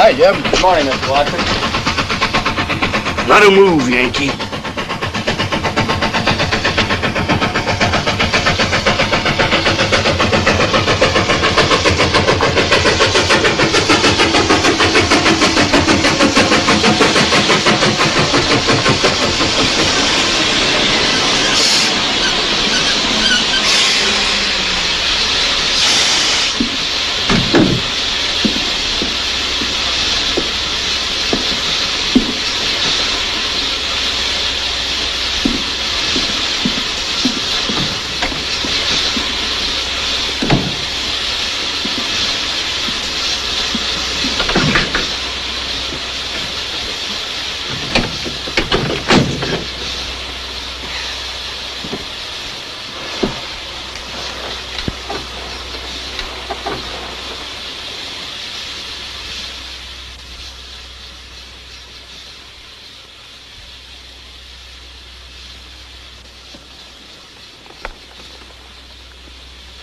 Hi, Jim. Good morning, Mr. Watson. Not a move, Yankee.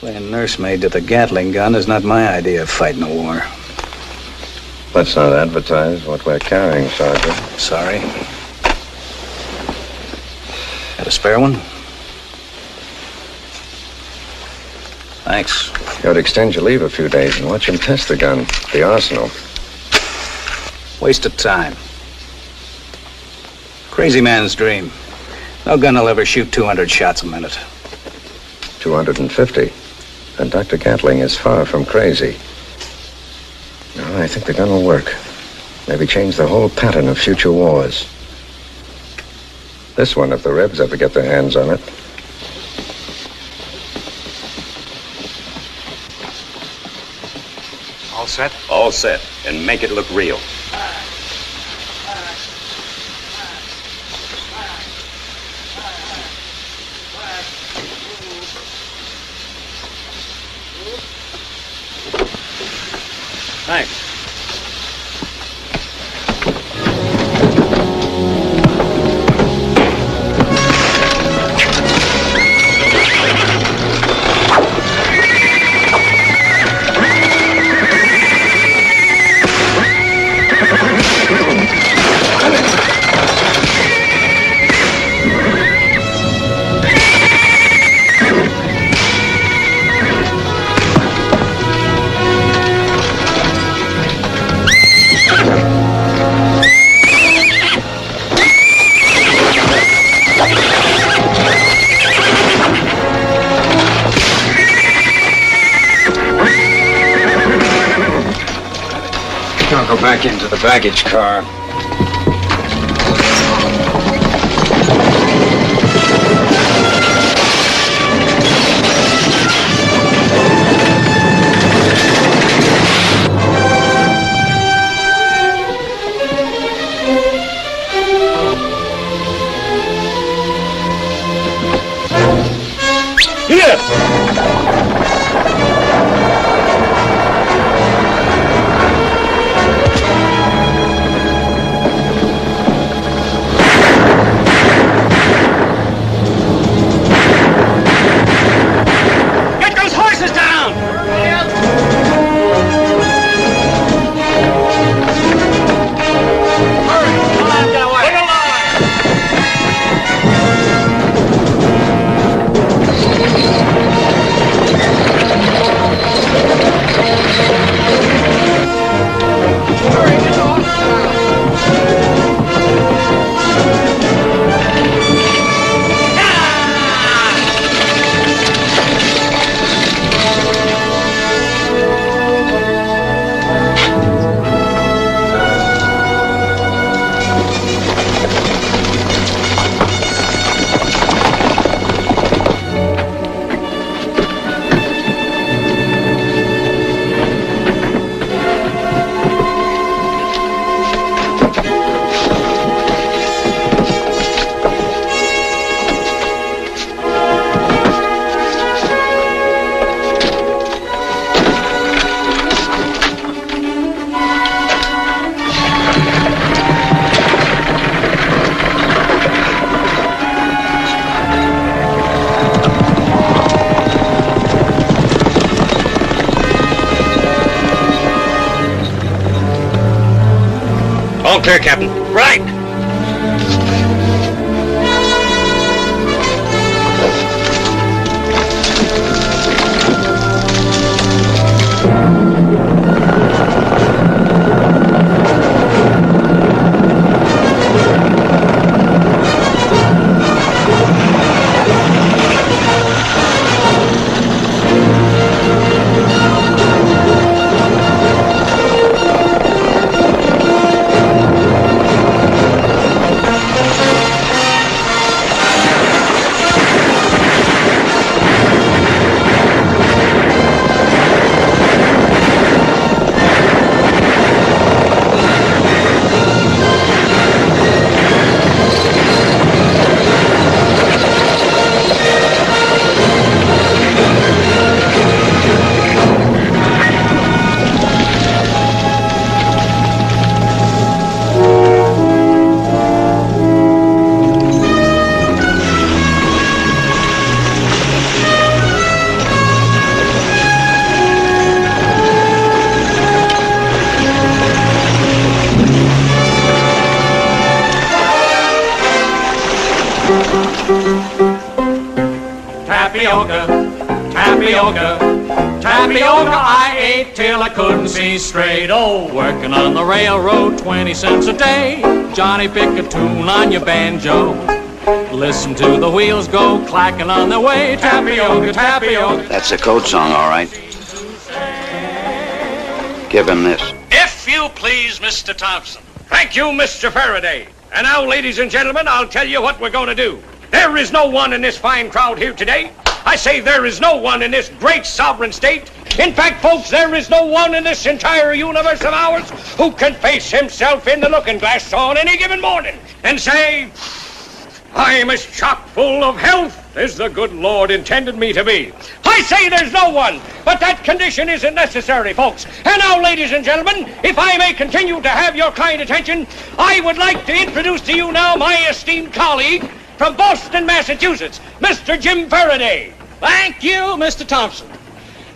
Playing nursemaid to the Gatling gun is not my idea of fighting a war. Let's not advertise what we're carrying, Sergeant. Sorry. Got a spare one? Thanks. You ought to extend your leave a few days and watch him test the gun, the arsenal. Waste of time. Crazy man's dream. No gun will ever shoot 200 shots a minute. 250. And Dr. Gatling is far from crazy. No, I think the gun will work. Maybe change the whole pattern of future wars. This one, if the Rebs ever get their hands on it. All set? All set. And make it look real. Thanks. I'll go back into the baggage car. clear, Captain. Right! Tapioca, tapioca, tapioca I ate till I couldn't see straight. Oh, working on the railroad, 20 cents a day. Johnny, pick a tune on your banjo. Listen to the wheels go clacking on their way. Tapioca, tapioca. That's a code song, all right. Give him this. If you please, Mr. Thompson. Thank you, Mr. Faraday. And now, ladies and gentlemen, I'll tell you what we're going to do. There is no one in this fine crowd here today. I say there is no one in this great sovereign state. In fact, folks, there is no one in this entire universe of ours who can face himself in the looking glass on any given morning and say, I'm as chock full of health as the good Lord intended me to be. I say there's no one, but that condition isn't necessary, folks. And now, ladies and gentlemen, if I may continue to have your kind attention, I would like to introduce to you now my esteemed colleague from Boston, Massachusetts, Mr. Jim Faraday. Thank you, Mr. Thompson.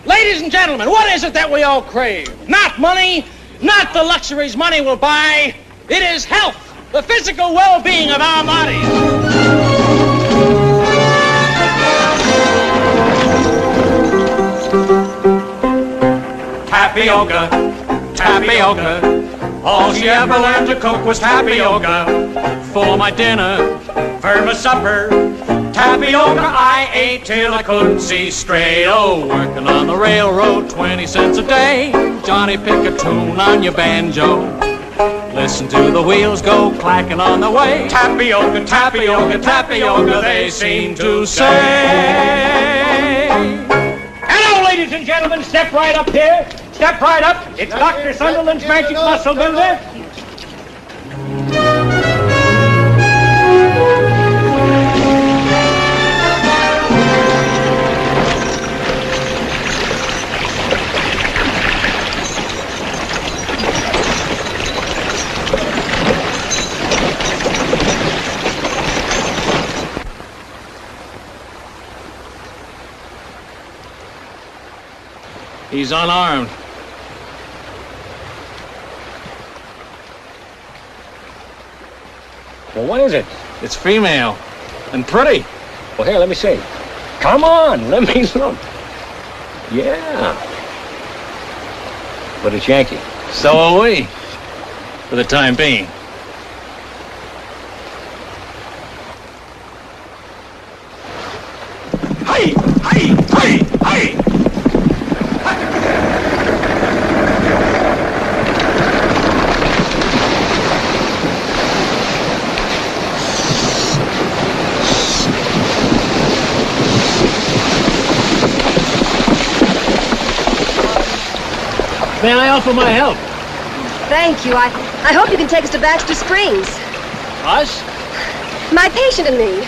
Ladies and gentlemen, what is it that we all crave? Not money, not the luxuries money will buy. It is health, the physical well-being of our bodies. Tapioca, tapioca. All she ever learned to cook was tapioca. For my dinner, for my supper, tapioca I ate till I couldn't see straight. Oh, working on the railroad, 20 cents a day. Johnny, pick a tune on your banjo. Listen to the wheels go clacking on the way. Tapioca, tapioca, tapioca, they seem to say. Hello, ladies and gentlemen, step right up here. Step right up. It's Dr. Sunderland's Magic Muscle Builder. He's unarmed. Well, what is it? It's female and pretty. Well, here, let me see. Come on, let me look. Yeah. But it's Yankee. So are we, for the time being. Hey! Hey! Hey! Hey! May I offer my help? Thank you. I hope you can take us to Baxter Springs. Us? My patient and me.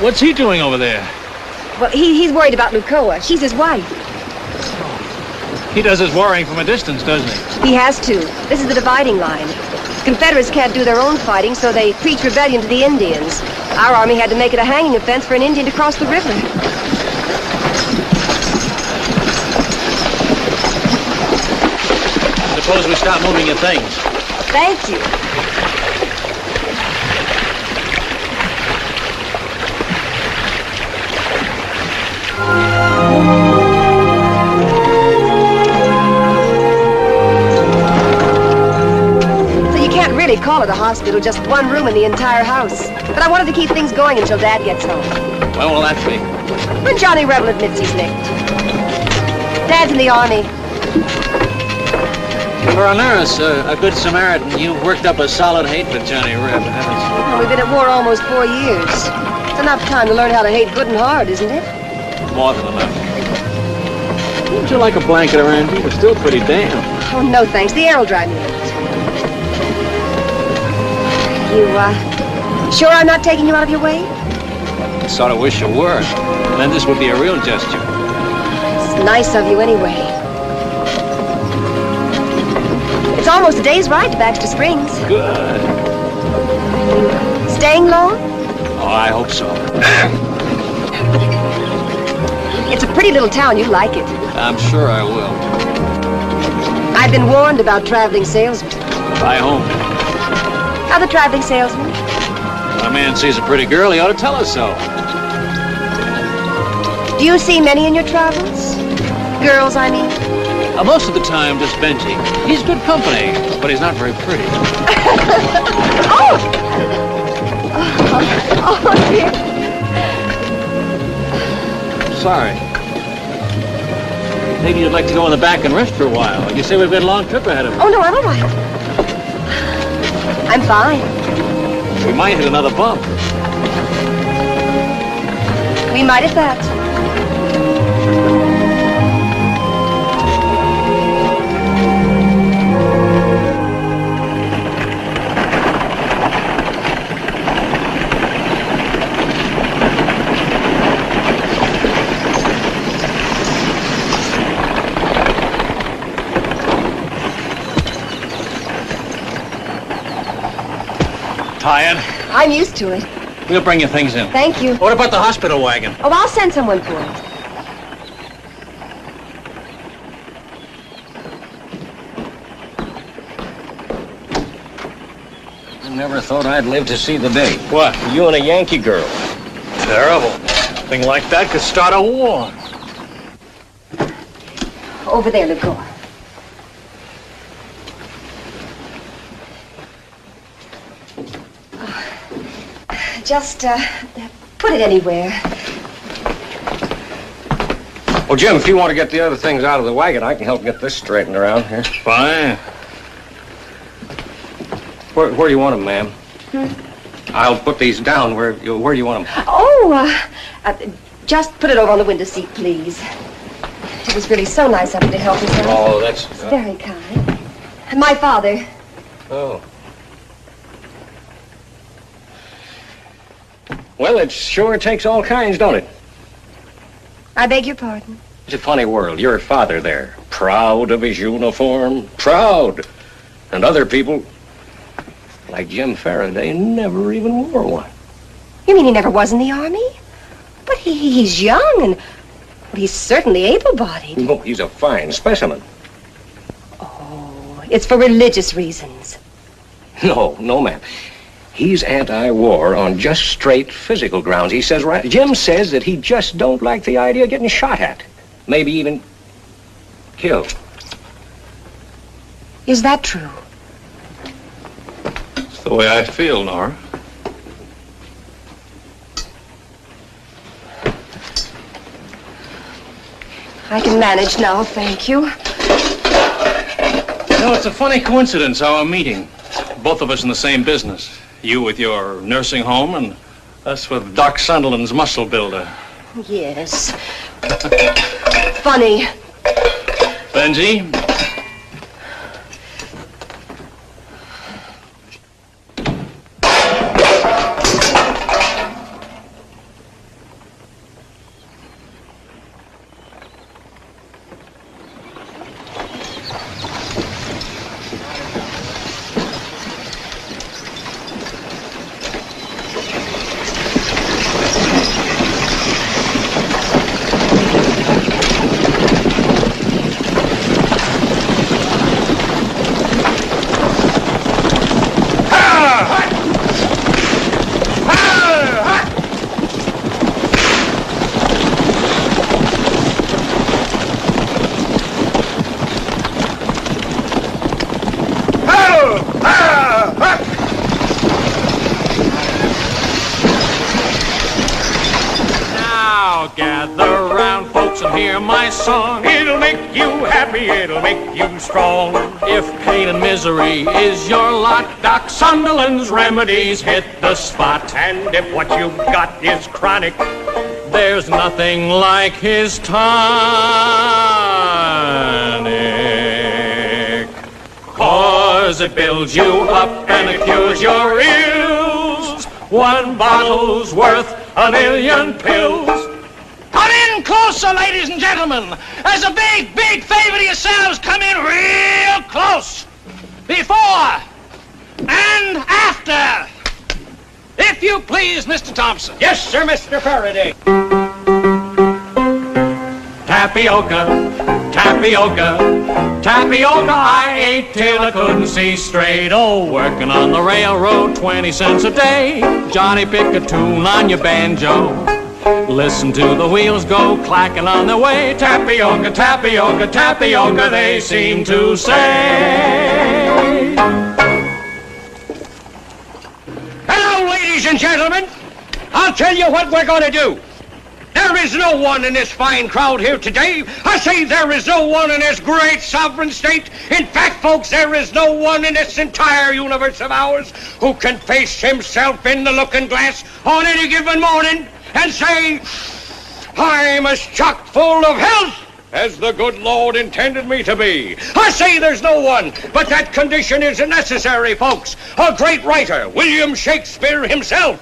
What's he doing over there? Well, he's worried about Lucoa. She's his wife. He does his worrying from a distance, doesn't he? He has to. This is the dividing line. Confederates can't do their own fighting, so they preach rebellion to the Indians. Our army had to make it a hanging offense for an Indian to cross the river. The Suppose we start moving your things. Thank you. So you can't really call it a hospital, just one room in the entire house. But I wanted to keep things going until Dad gets home. When will that be? When Johnny Rebel admits he's licked. Dad's in the Army. For a nurse, a good Samaritan, you've worked up a solid hate for Johnny Reb, haven't you? Well, we've been at war almost 4 years. It's enough time to learn how to hate good and hard, isn't it? More than enough. Wouldn't you like a blanket around you? It's still pretty damp. Oh, no thanks. The air will dry me out. You, sure I'm not taking you out of your way? I sort of wish you were. Then this would be a real gesture. It's nice of you anyway. It's almost a day's ride to Baxter Springs. Good. Staying long? Oh, I hope so. It's a pretty little town. You like it. I'm sure I will. I've been warned about traveling salesmen. By whom? Other traveling salesmen. When a man sees a pretty girl, he ought to tell us so. Do you see many in your travels? Girls, I mean. Most of the time, just Benji. He's good company, but he's not very pretty. Oh! Oh, dear. Sorry. Maybe you'd like to go in the back and rest for a while. You say we've got a long trip ahead of us. Oh, no, I'm all right. I'm fine. We might hit another bump. We might at that. Tired? I'm used to it. We'll bring your things in. Thank you. What about the hospital wagon? Oh, I'll send someone for it. I never thought I'd live to see the day. What? You and a Yankee girl. Terrible. A thing like that could start a war. Over there, Lagore. Just, put it anywhere. Well, Jim, if you want to get the other things out of the wagon, I can help get this straightened around here. Fine. Where do you want them, ma'am? I'll put these down. Where do you want them? Oh, just put it over on the window seat, please. It was really so nice of you to help us out. Oh, that's... It's very kind. My father. Oh. Well, it sure takes all kinds, don't it? I beg your pardon. It's a funny world. Your father there, proud of his uniform, proud. And other people, like Jim Faraday, never even wore one. You mean he never was in the Army? But he's young and he's certainly able-bodied. No, he's a fine specimen. Oh, it's for religious reasons. No, ma'am. He's anti-war on just straight physical grounds. He says, right, Jim says that he just don't like the idea of getting shot at. Maybe even killed. Is that true? It's the way I feel, Nora. I can manage now, thank you. You know, it's a funny coincidence, our meeting. Both of us in the same business. You with your nursing home and us with Doc Sunderland's muscle builder. Yes. Funny. Benji? Now gather round, folks, and hear my song. It'll make you happy, it'll make you strong. If pain and misery is your lot, Doc Sunderland's remedies hit the spot. And if what you've got is chronic, There's nothing like his tonic. 'Cause it builds you up and it cures your ills. One bottle's worth a million pills. Come in closer, ladies and gentlemen. As a big, big favor to yourselves, come in real close. Before and after. If you please, Mr. Thompson. yes, sir, Mr. Faraday. Tapioca, tapioca, tapioca I ate till I couldn't see straight. Oh, working on the railroad, 20 cents a day. Johnny, pick a tune on your banjo. Listen to the wheels go clacking on their way. Tapioca, tapioca, tapioca, they seem to say. Hello, ladies and gentlemen. I'll tell you what we're going to do. There is no one in this fine crowd here today. I say there is no one in this great sovereign state. In fact, folks, there is no one in this entire universe of ours who can face himself in the looking glass on any given morning and say, I'm as chock full of health as the good Lord intended me to be. I say there's no one, but that condition isn't necessary, folks. A great writer, William Shakespeare himself,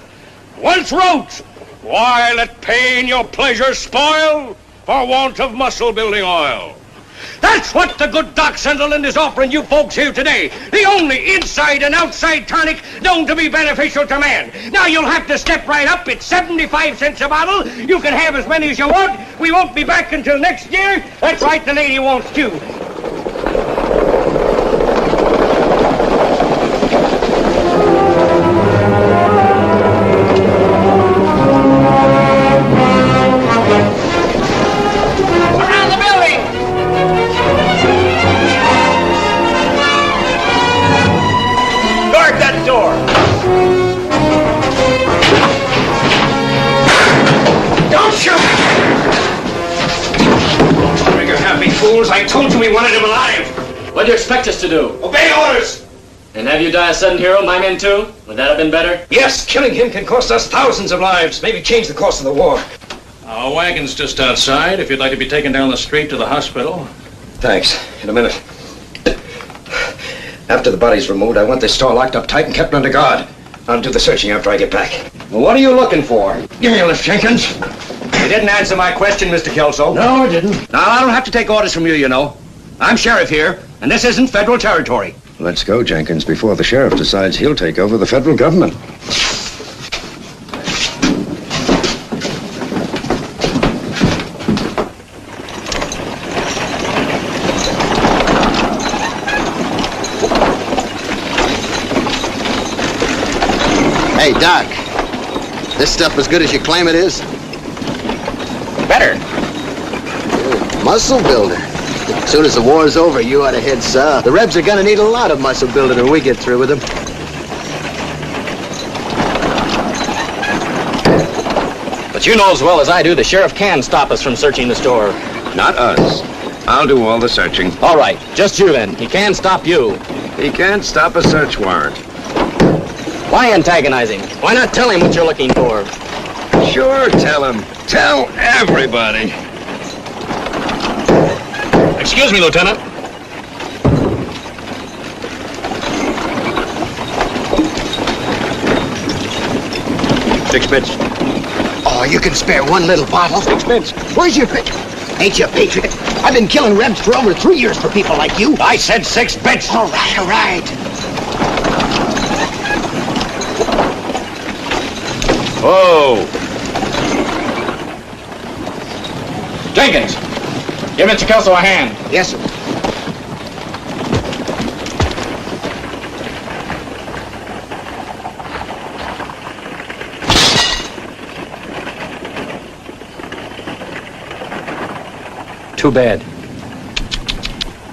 once wrote, why let pain your pleasure spoil for want of muscle-building oil? That's what the good Doc Sunderland is offering you folks here today. The only inside and outside tonic known to be beneficial to man. Now you'll have to step right up. It's 75 cents a bottle. You can have as many as you want. We won't be back until next year. That's right, the lady wants to. Around the building. Guard that door. Don't shoot! Trigger happy fools. I told you we wanted him alive. What do you expect us to do? Obey orders. And have you die a sudden hero, my men too? Would that have been better? Yes, killing him can cost us thousands of lives. Maybe change the course of the war. Our wagon's just outside, if you'd like to be taken down the street to the hospital. Thanks. In a minute. After the body's removed, I want this store locked up tight and kept under guard. I'll do the searching after I get back. Well, what are you looking for? Give me a lift, Jenkins. You didn't answer my question, Mr. Kelso. No, I didn't. Now, I don't have to take orders from you, you know. I'm sheriff here, and this isn't federal territory. Let's go, Jenkins, before the sheriff decides he'll take over the federal government. Hey, Doc. This stuff as good as you claim it is? Better. Muscle builder. As soon as the war's over, you ought to head south. The Rebs are gonna need a lot of muscle building when we get through with them. But you know as well as I do, the sheriff can stop us from searching the store. Not us. I'll do all the searching. All right, just you then. He can stop you. He can't stop a search warrant. Why antagonize him? Why not tell him what you're looking for? Sure, tell him. Tell everybody. Excuse me, Lieutenant. Sixpence. Oh, you can spare one little bottle? Sixpence. Where's your picture? Ain't you a patriot? I've been killing Rebs for over 3 years for people like you. I said 6 bits. All right, all right. Oh. Jenkins, give Mr. Kelso a hand. Yes, sir. Too bad.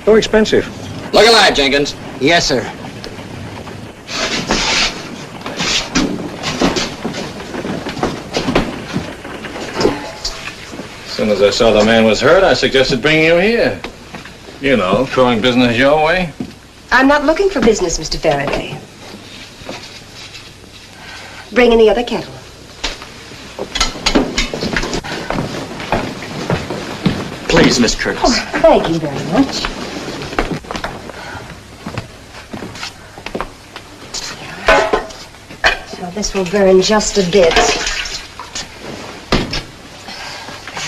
So expensive. Look alive, Jenkins. Yes, sir. soon as I saw the man was hurt, I suggested bringing him here. You know, throwing business your way. I'm not looking for business, Mr. Faraday. Bring in the other kettle. Please, Miss Curtis. Oh, thank you very much. So this will burn just a bit.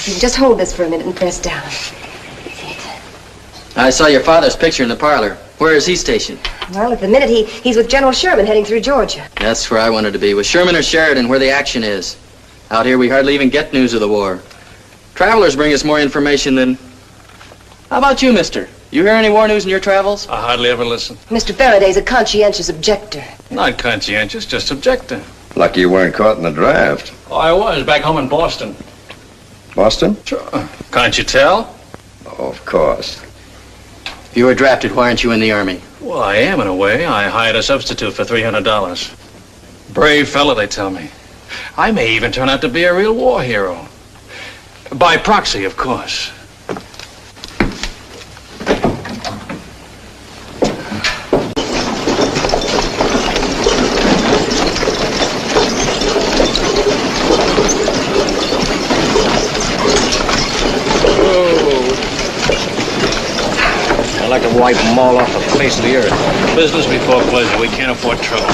You can just hold this for a minute and press down. I saw your father's picture in the parlor. Where is he stationed? Well, at the minute, he's with General Sherman heading through Georgia. That's where I wanted to be, with Sherman or Sheridan, where the action is. Out here, we hardly even get news of the war. Travelers bring us more information than... How about you, mister? You hear any war news in your travels? I hardly ever listen. Mr. Faraday's a conscientious objector. Not conscientious, just objective. Lucky you weren't caught in the draft. Oh, I was back home in Boston. Boston? Sure. Can't you tell? Oh, of course. If you were drafted, why aren't you in the Army? Well, I am in a way. I hired a substitute for $300. Brave fella, they tell me. I may even turn out to be a real war hero. By proxy, of course. I'd like to wipe them all off the face of the earth. Business before pleasure. We can't afford trouble.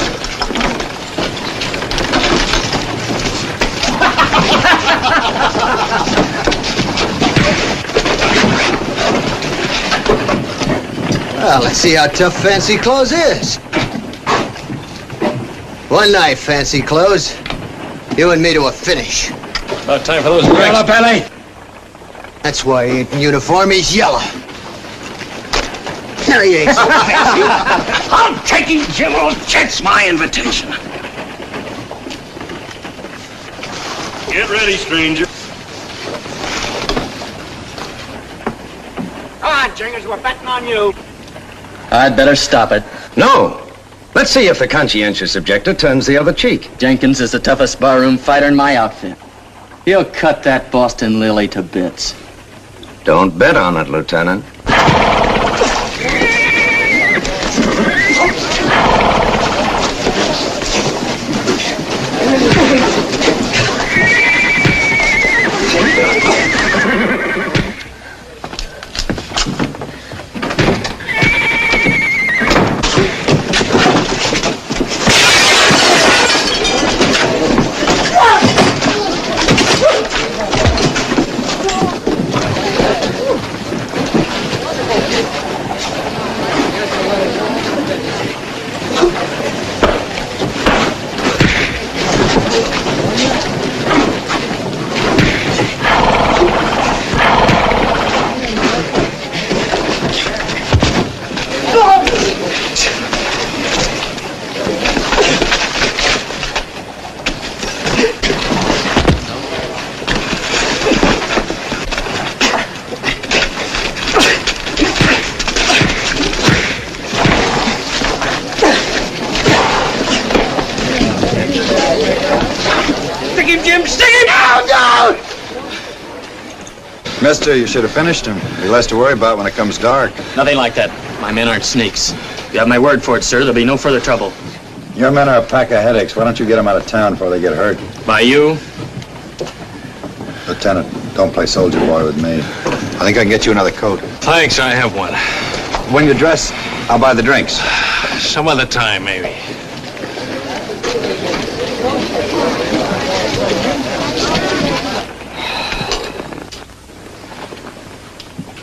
Well, let's see how tough Fancy Clothes is. One night, Fancy Clothes. You and me to a finish. About time for those drinks. Yellow belly. That's why he ain't in uniform, he's yellow. No, he ain't so fancy. I'm taking General Jet's my invitation. Get ready, stranger. Come on, Jingers, we're betting on you. I'd better stop it. No. Let's see if the conscientious objector turns the other cheek. Jenkins is the toughest barroom fighter in my outfit. He'll cut that Boston Lily to bits. Don't bet on it, Lieutenant. Mister, you should have finished him. Be less to worry about when it comes dark. Nothing like that. My men aren't sneaks. You have my word for it, sir. There'll be no further trouble. Your men are a pack of headaches. Why don't you get them out of town before they get hurt? By you? Lieutenant, don't play soldier boy with me. I think I can get you another coat. Thanks, I have one. When you dress, I'll buy the drinks. Some other time, maybe.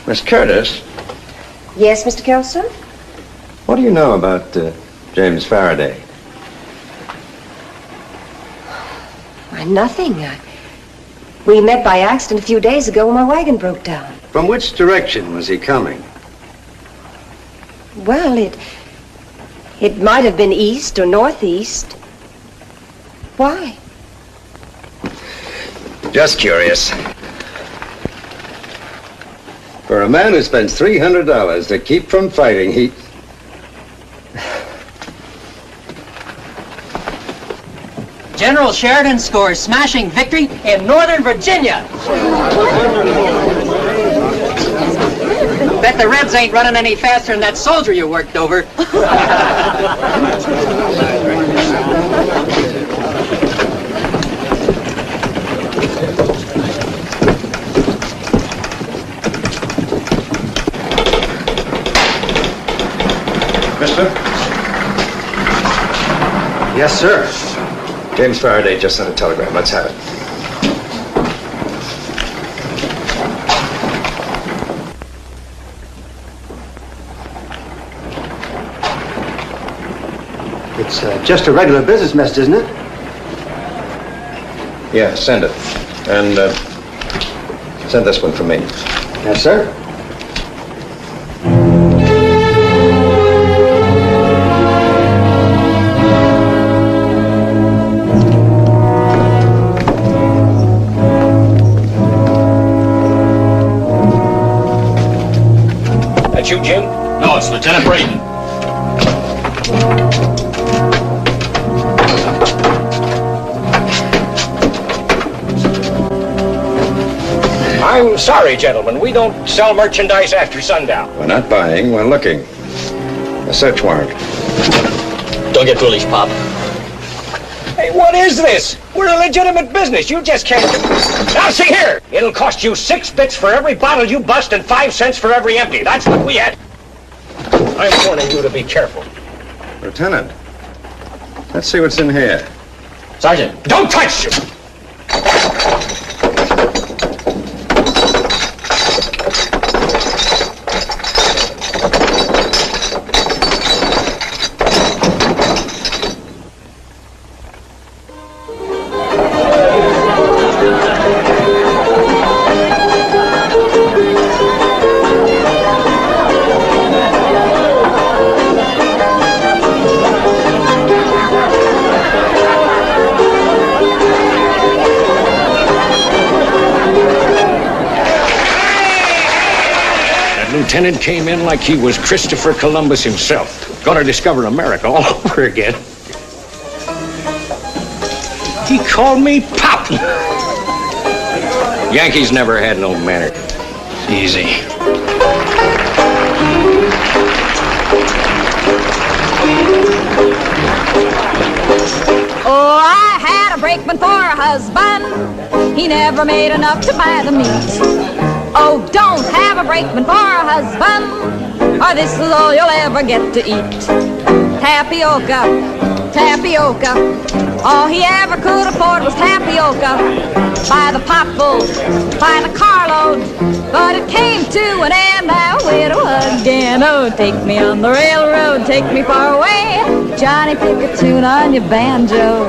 Miss Curtis, Yes, Mr. Kelso? what do you know about James Faraday? Why, nothing. We met by accident a few days ago when my wagon broke down. From which direction was he coming? Well, it might have been east or northeast. Why? Just curious. For a man who spends $300 to keep from fighting, he... General Sheridan scores smashing victory in Northern Virginia. Bet the Rebs ain't running any faster than that soldier you worked over. Mister? Yes, sir. James Faraday just sent a telegram. Let's have it. It's just a regular business message, isn't it? Yeah, send it. And send this one from me. Yes, sir. That you, Jim? No, it's Lieutenant Braden. I'm sorry, gentlemen. We don't sell merchandise after sundown. We're not buying, we're looking. A search warrant. Don't get foolish, Pop. Hey, what is this? We're a legitimate business. You just can't... Now, see here. It'll cost you 6 bits for every bottle you bust and 5 cents for every empty. That's what we had. I'm warning you to be careful. Lieutenant, let's see what's in here. Sergeant. Don't touch you! Lieutenant came in like he was Christopher Columbus himself. Gonna discover America all over again. He called me Pop. Yankees never had no manner. Easy. Oh, I had a brakeman for a husband. He never made enough to buy the meat. Oh, don't have a brakeman for a husband, or this is all you'll ever get to eat. Tapioca, tapioca, all he ever could afford was tapioca. By the potful, by the carload, but it came to an end now with again. Oh, take me on the railroad, take me far away. Johnny, pick a tune on your banjo.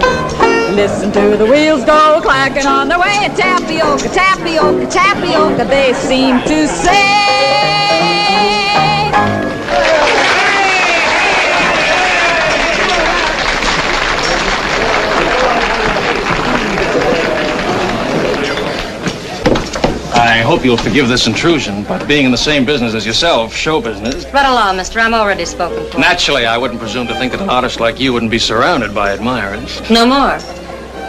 Listen to the wheels go clacking on their way. Tapioca, tapioca, tapioca, they seem to say. I hope you'll forgive this intrusion, but being in the same business as yourself, show business, Right along, mister. I'm already spoken for. naturally I wouldn't presume to think that an artist like you wouldn't be surrounded by admirers. No more.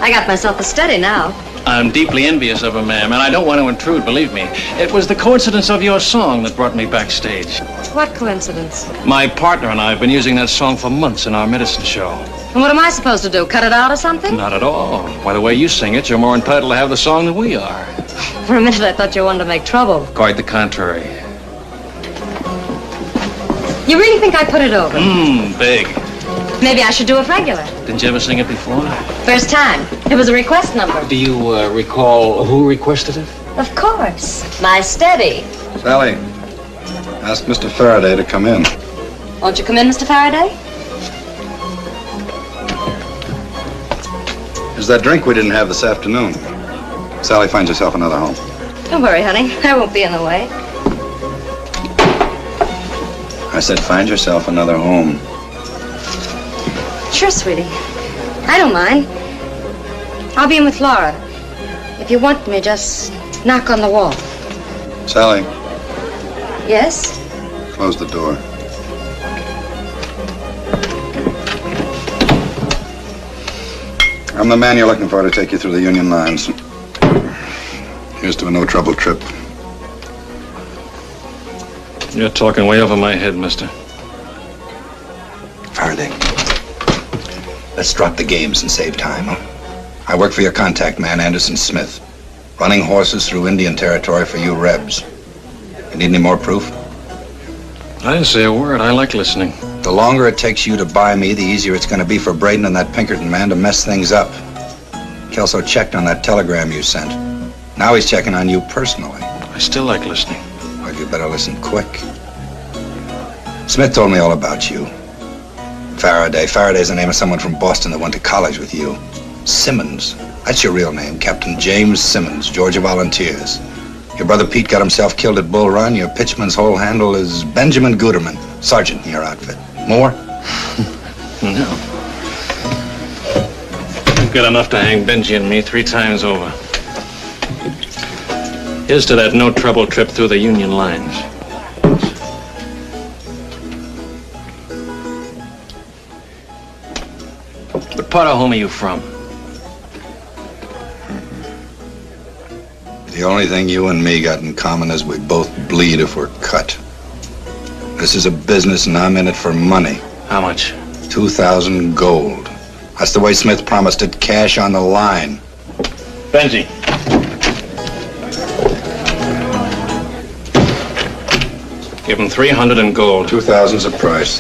I got myself a study now. I'm deeply envious of her, ma'am, and I don't want to intrude, believe me. It was the coincidence of your song that brought me backstage. What coincidence? My partner and I have been using that song for months in our medicine show. And what am I supposed to do? Cut it out or something? Not at all. By the way you sing it, you're more entitled to have the song than we are. For a minute, I thought you wanted to make trouble. Quite the contrary. You really think I put it over? Big. Maybe I should do it regular. Didn't you ever sing it before? First time. It was a request number. Do you recall who requested it? Of course. My steady. Sally, ask Mr. Faraday to come in. Won't you come in, Mr. Faraday? There's that drink we didn't have this afternoon. Sally, find yourself another home. Don't worry, honey. I won't be in the way. I said find yourself another home. Sure, sweetie. I don't mind. I'll be in with Laura. If you want me, just knock on the wall. Sally, Yes? close the door. I'm the man you're looking for to take you through the Union lines. Here's to a no-trouble trip. You're talking way over my head, mister. Faraday, let's drop the games and save time, huh? I work for your contact man, Anderson Smith. Running horses through Indian territory for you Rebs. You need any more proof? I didn't say a word. I like listening. The longer it takes you to buy me, the easier it's going to be for Braden and that Pinkerton man to mess things up. Kelso checked on that telegram you sent. Now he's checking on you personally. I still like listening. Well, you better listen quick. Smith told me all about you. Faraday. Faraday's the name of someone from Boston that went to college with you. Simmons. That's your real name, Captain James Simmons, Georgia Volunteers. Your brother Pete got himself killed at Bull Run. Your pitchman's whole handle is Benjamin Guterman, sergeant in your outfit. More? No. You've got enough to hang Benji and me 3 times over. Here's to that no-trouble trip through the Union lines. What part of home are you from? The only thing you and me got in common is we both bleed if we're cut. This is a business and I'm in it for money. How much? 2,000 gold. That's the way Smith promised it, cash on the line. Benji. Give him 300 in gold. 2,000's the price.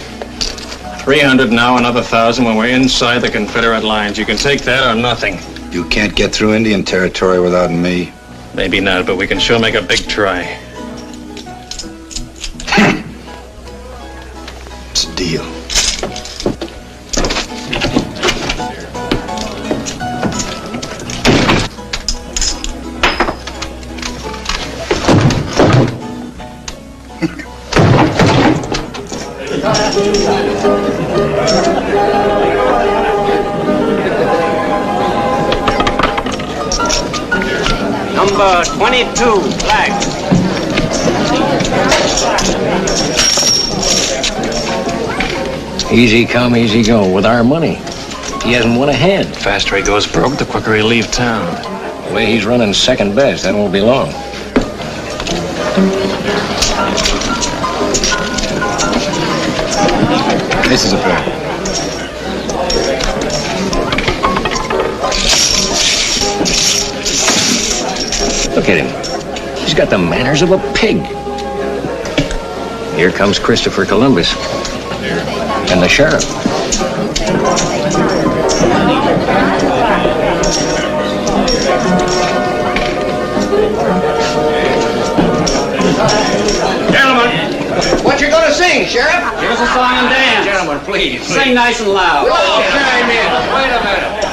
300 now, another 1,000 when we're inside the Confederate lines. You can take that or nothing. You can't get through Indian territory without me. Maybe not, but we can sure make a big try. It's a deal. Number 22, black. Easy come, easy go with our money. He hasn't won a head. The faster he goes broke, the quicker he'll leave town. The way he's running second best, that won't be long. This is a pair. Look at him. He's got the manners of a pig. Here comes Christopher Columbus. And the sheriff. Gentlemen. What you gonna sing, Sheriff? Give us a song and dance. Gentlemen, please. Sing nice and loud. Okay, wait a minute.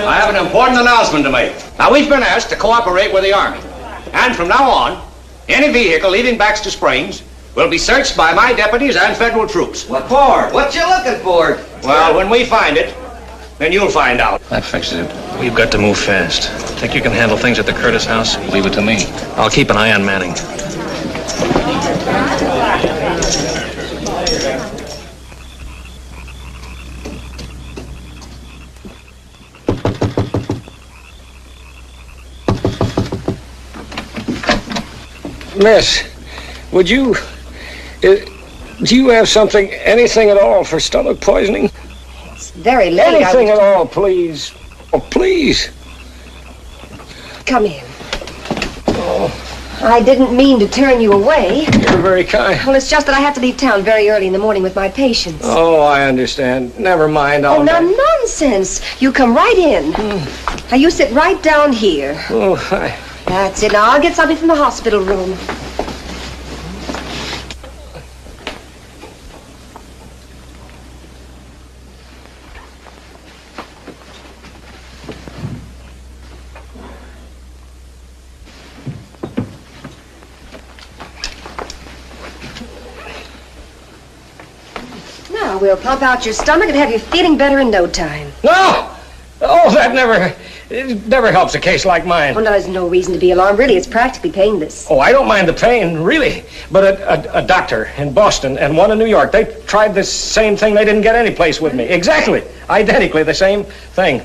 I have an important announcement to make. Now, we've been asked to cooperate with the Army. And from now on, any vehicle leaving Baxter Springs will be searched by my deputies and federal troops. What for? What you looking for? Well, when we find it, then you'll find out. That fixes it. We've got to move fast. Think you can handle things at the Curtis house? Leave it to me. I'll keep an eye on Manning. Miss, would you... do you have something, anything at all for stomach poisoning? It's very late. Anything at all, please. Oh, please. Come in. Oh. I didn't mean to turn you away. You're very kind. Well, it's just that I have to leave town very early in the morning with my patients. Oh, I understand. Never mind. Oh, now, nonsense. You come right in. Now, you sit right down here. Oh, That's it. Now, I'll get something from the hospital room. Now, we'll pump out your stomach and have you feeling better in no time. No! Oh, that never helps a case like mine. Oh, no, there's no reason to be alarmed. Really, it's practically painless. Oh, I don't mind the pain, really. But a doctor in Boston and one in New York, they tried this same thing. They didn't get any place with me. Exactly. Identically the same thing.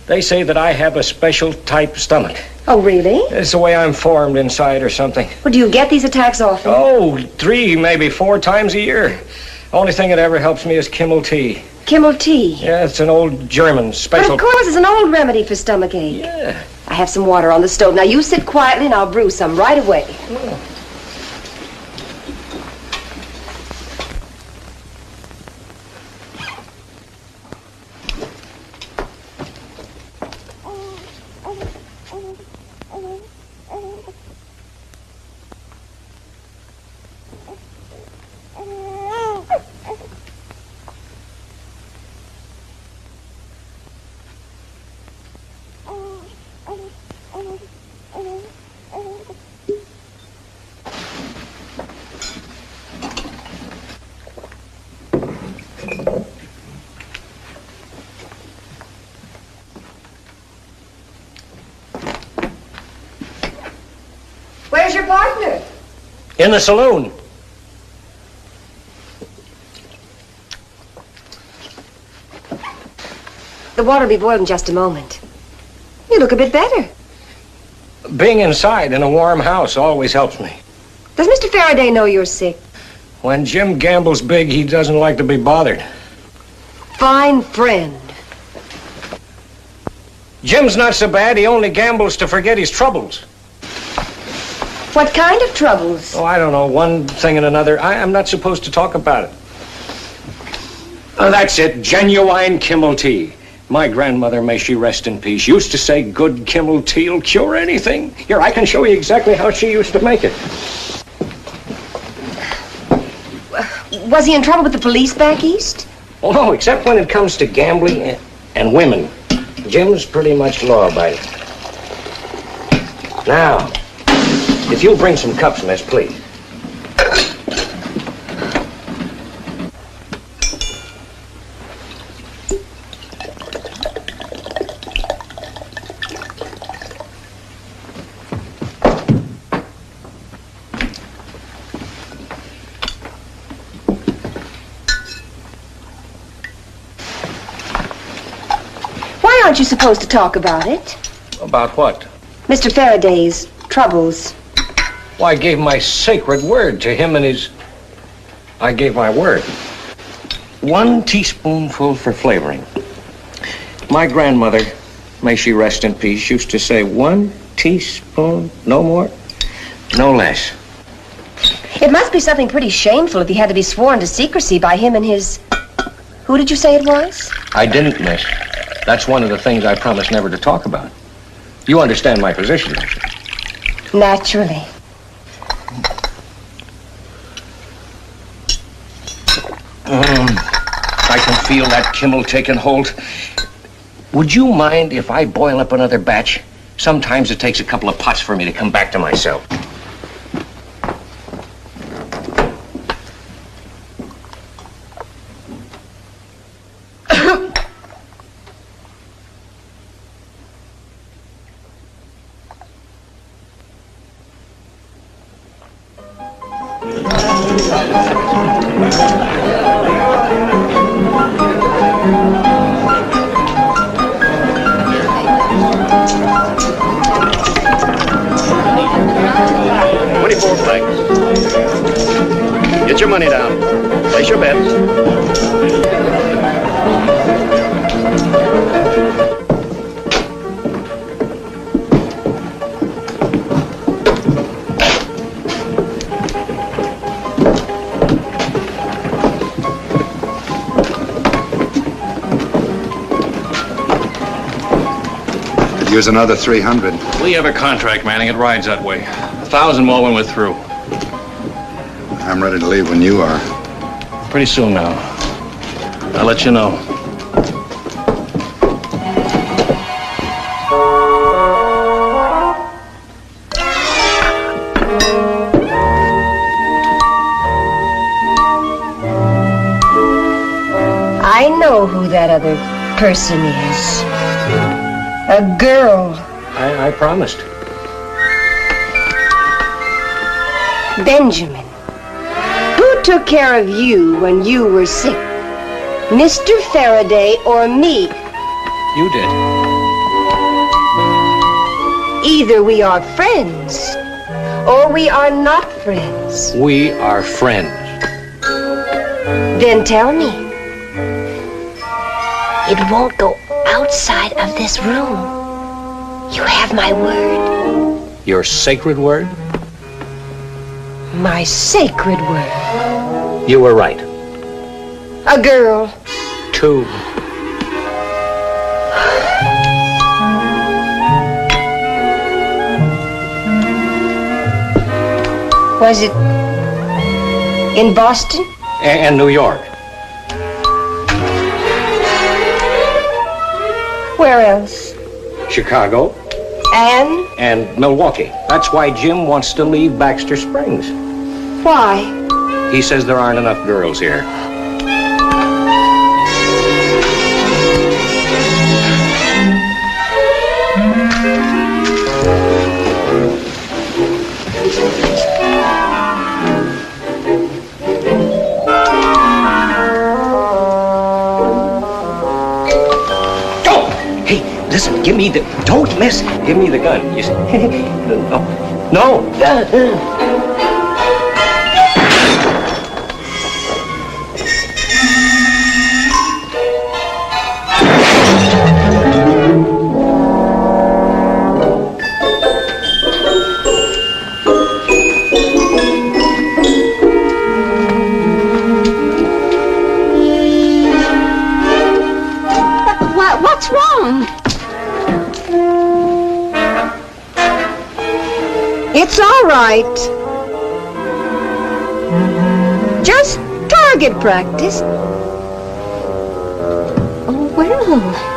They say that I have a special type stomach. Oh, really? It's the way I'm formed inside or something. Well, do you get these attacks often? Oh, 3, maybe 4 times a year. Only thing that ever helps me is Kimmel tea. Kimmel tea? Yeah, it's an old German special... But of course, it's an old remedy for stomachache. Yeah. I have some water on the stove. Now, you sit quietly and I'll brew some right away. Oh. Where's your partner? In the saloon. The water will be boiled in just a moment. You look a bit better. Being inside in a warm house always helps me. Does Mr. Faraday know you're sick? When Jim gambles big, he doesn't like to be bothered. Fine friend. Jim's not so bad. He only gambles to forget his troubles. What kind of troubles? Oh, I don't know. One thing and another. I'm not supposed to talk about it. Oh, that's it. Genuine Kimmel tea. My grandmother, may she rest in peace, used to say good Kimmel tea will cure anything. Here, I can show you exactly how she used to make it. Was he in trouble with the police back east? Oh, no, except when it comes to gambling and women. Jim's pretty much law-abiding. Now, if you'll bring some cups, miss, please. Why aren't you supposed to talk about it? About what? Mr. Faraday's troubles. Well, I gave my sacred word to him and his... I gave my word. 1 teaspoonful for flavoring. My grandmother, may she rest in peace, used to say 1 teaspoon, no more, no less. It must be something pretty shameful if he had to be sworn to secrecy by him and his... Who did you say it was? I didn't, miss. That's one of the things I promised never to talk about. You understand my position, don't you? Naturally. I can feel that Kimmel taking hold. Would you mind if I boil up another batch? Sometimes it takes a couple of pots for me to come back to myself. Get your money down. Place your bets. Use another 300. We have a contract, Manning. It rides that way. 1,000 more when we're through. I'm ready to leave when you are. Pretty soon now. I'll let you know. I know who that other person is. A girl. I promised. Benjamin. Who took care of you when you were sick? Mr. Faraday or me? You did. Either we are friends, or we are not friends. We are friends. Then tell me. It won't go outside of this room. You have my word. Your sacred word? My sacred word. You were right. A girl. 2. Was it in Boston? And New York. Where else? Chicago. And Milwaukee. That's why Jim wants to leave Baxter Springs. why? He says there aren't enough girls here. Listen, give me the... Don't miss. Give me the gun. You see? No. What's wrong? It's all right. Just target practice. Oh, well.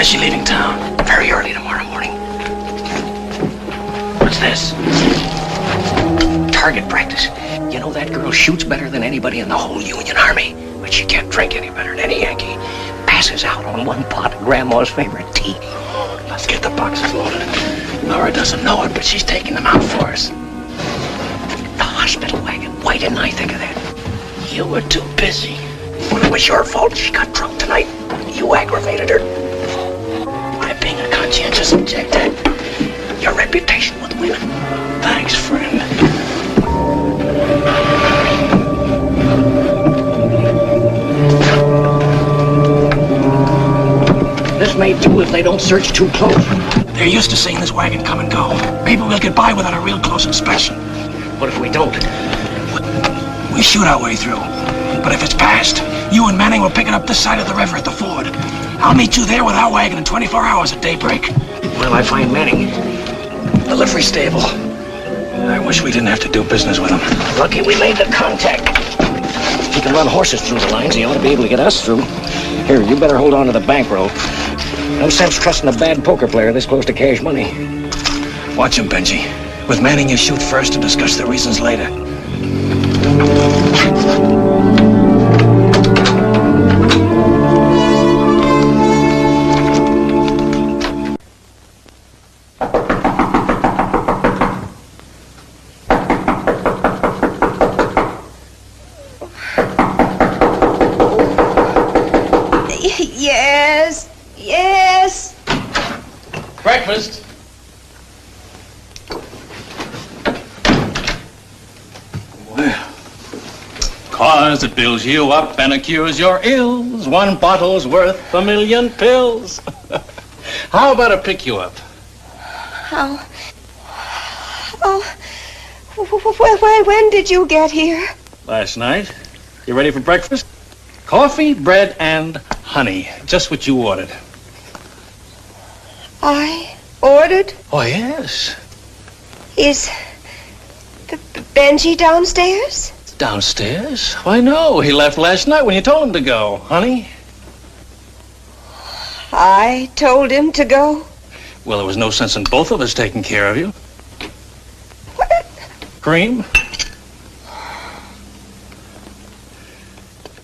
is she leaving town? Very early tomorrow morning. What's this? Target practice. You know, that girl shoots better than anybody in the whole Union Army, but she can't drink any better than any Yankee. Passes out on one pot of Grandma's favorite tea. Let's get the boxes loaded. Laura doesn't know it, but she's taking them out for us. The hospital wagon. Why didn't I think of that? You were too busy. Well, it was your fault she got drunk tonight. You aggravated her. By being a conscientious objector. Your reputation with women. Thanks, friend. This may do if they don't search too close. They're used to seeing this wagon come and go. Maybe we'll get by without a real close inspection. What if we don't? We shoot our way through. But if it's past, you and Manning will pick it up this side of the river at the ford. I'll meet you there with our wagon in 24 hours at daybreak. Well, I find Manning. The livery stable. I wish we didn't have to do business with him. Lucky we made the contact. He can run horses through the lines. He ought to be able to get us through. Here, you better hold on to the bankroll. No sense trusting a bad poker player this close to cash money. Watch him, Benji. With Manning, you shoot first and discuss the reasons later. Yes, yes. Breakfast. Well, 'cause it builds you up and it cures your ills. One bottle's worth a million pills. How about I pick you up? How? Oh, when did you get here? Last night. You ready for breakfast? Coffee, bread, and honey. Just what you ordered. I ordered? Oh, yes. Is Benji downstairs? Downstairs? Why, no. He left last night when you told him to go, honey. I told him to go? Well, there was no sense in both of us taking care of you. What? Cream?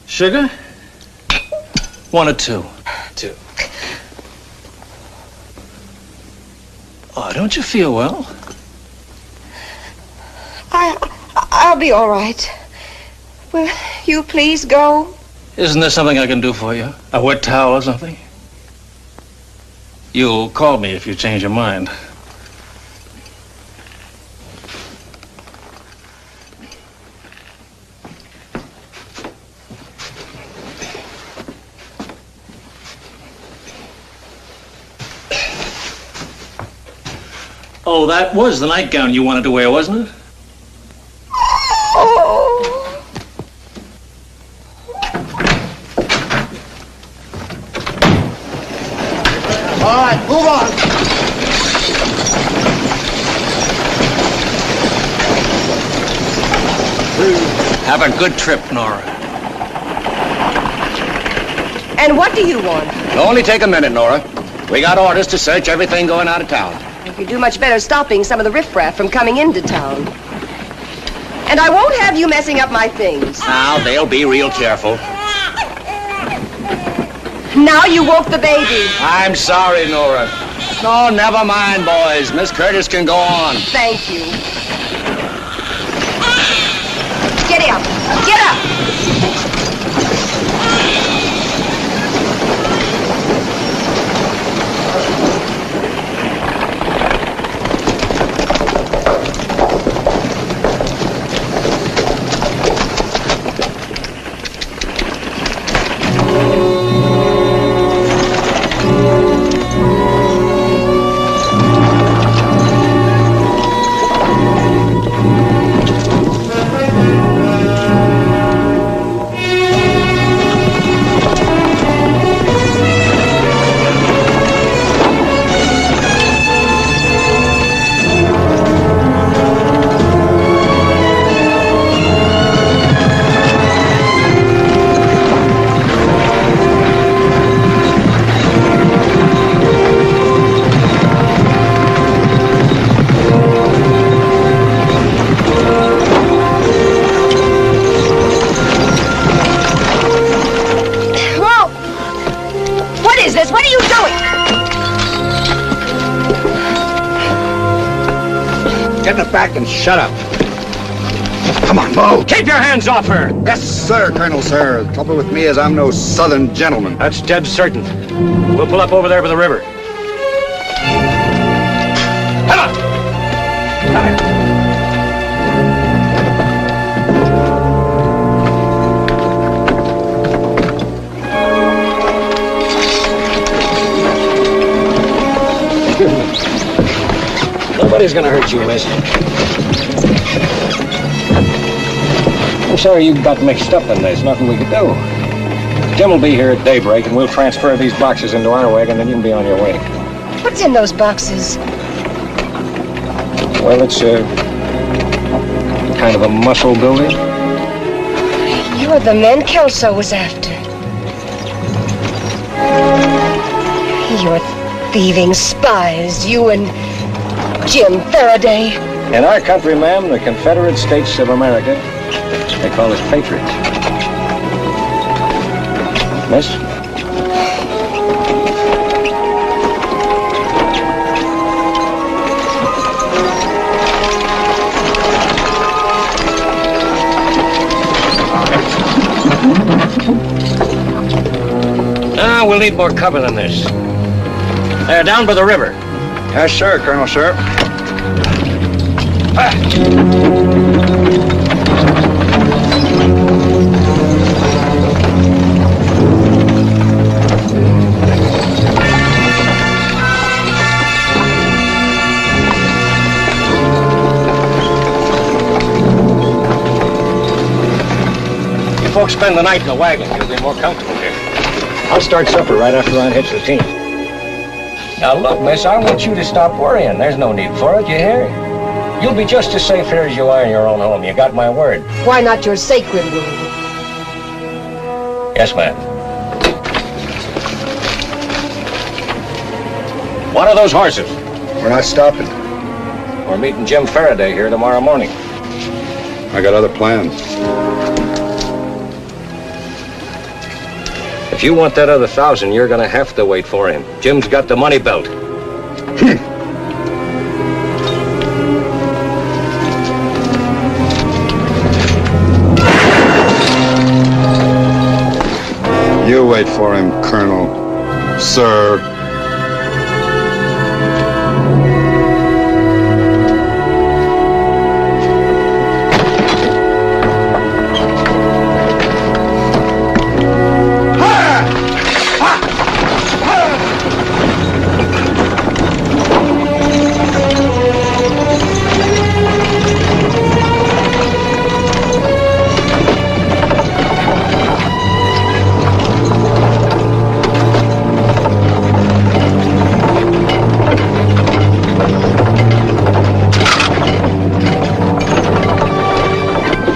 Sugar? 1 or 2? 2. Oh, don't you feel well? I'll be all right. Will you please go? Isn't there something I can do for you? A wet towel or something? You'll call me if you change your mind. Oh, that was the nightgown you wanted to wear, wasn't it? Oh. All right, move on. Have a good trip, Nora. And what do you want? It'll only take a minute, Nora. We got orders to search everything going out of town. You do much better stopping some of the riffraff from coming into town. And I won't have you messing up my things. Now, they'll be real careful. Now you woke the baby. I'm sorry, Nora. No, never mind, boys. Miss Curtis can go on. Thank you. Get up. Get up. Back and shut up. Come on, Bo. Keep your hands off her. Yes, sir, Colonel, sir. The trouble with me is I'm no southern gentleman. That's dead certain. We'll pull up over there by the river. Come on. Come here. Nobody's gonna hurt you, miss. I'm sorry you got mixed up in this. Nothing we could do. Jim will be here at daybreak, and we'll transfer these boxes into our wagon, and you can be on your way. What's in those boxes? Well, it's kind of a muscle builder. You're the men Kelso was after. You're thieving spies, you and Jim Faraday. In our country, ma'am, the Confederate States of America, they call us patriots. Miss? We'll need more cover than this. They're down by the river. Yes, sir, Colonel, sir. You folks spend the night in the wagon. You'll be more comfortable here. I'll start supper right after I hitch the team. Now, look, miss, I want you to stop worrying. There's no need for it, you hear? You'll be just as safe here as you are in your own home. You got my word. Why not your sacred word? Yes, ma'am. What are those horses? We're not stopping. We're meeting Jim Faraday here tomorrow morning. I got other plans. If you want that other 1,000, you're gonna have to wait for him. Jim's got the money belt. You wait for him, Colonel. Sir.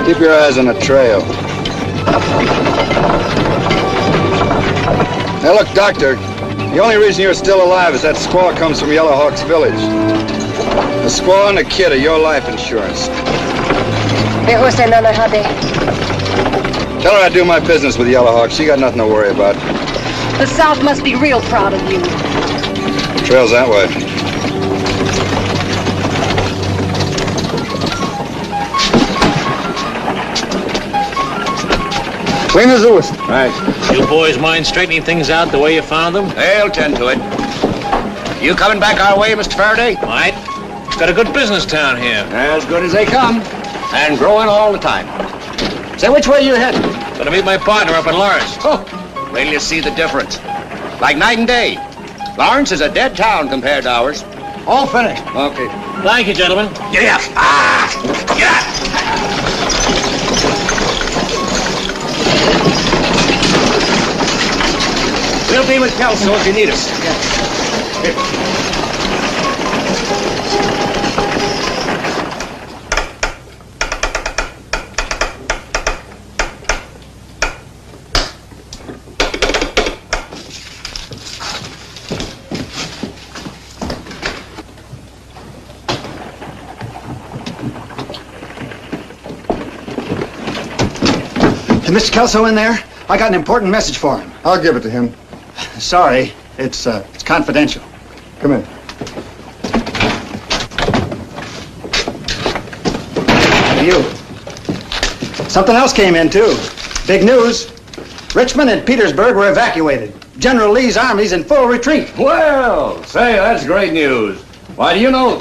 Keep your eyes on the trail. Now look, Doctor, the only reason you're still alive is that squaw comes from Yellow Hawk's village. The squaw and the kid are your life insurance. Tell her I do my business with Yellow Hawk. She got nothing to worry about. The South must be real proud of you. The trail's that way. Clean as a whistle. Right. You boys mind straightening things out the way you found them? They'll tend to it. You coming back our way, Mr. Faraday? Might. Got a good business town here. As good as they come. And growing all the time. Say, which way you heading? Gonna meet my partner up in Lawrence. Oh, wait till you see the difference. Like night and day. Lawrence is a dead town compared to ours. All finished. Okay. Thank you, gentlemen. Get up. Ah! Get up! We'll be with Kelso if you need us. Is Mr. Kelso in there? I got an important message for him. I'll give it to him. Sorry, it's confidential. Come in. You. Something else came in, too. Big news. Richmond and Petersburg were evacuated. General Lee's army's in full retreat. Well, say, that's great news. Why do you know?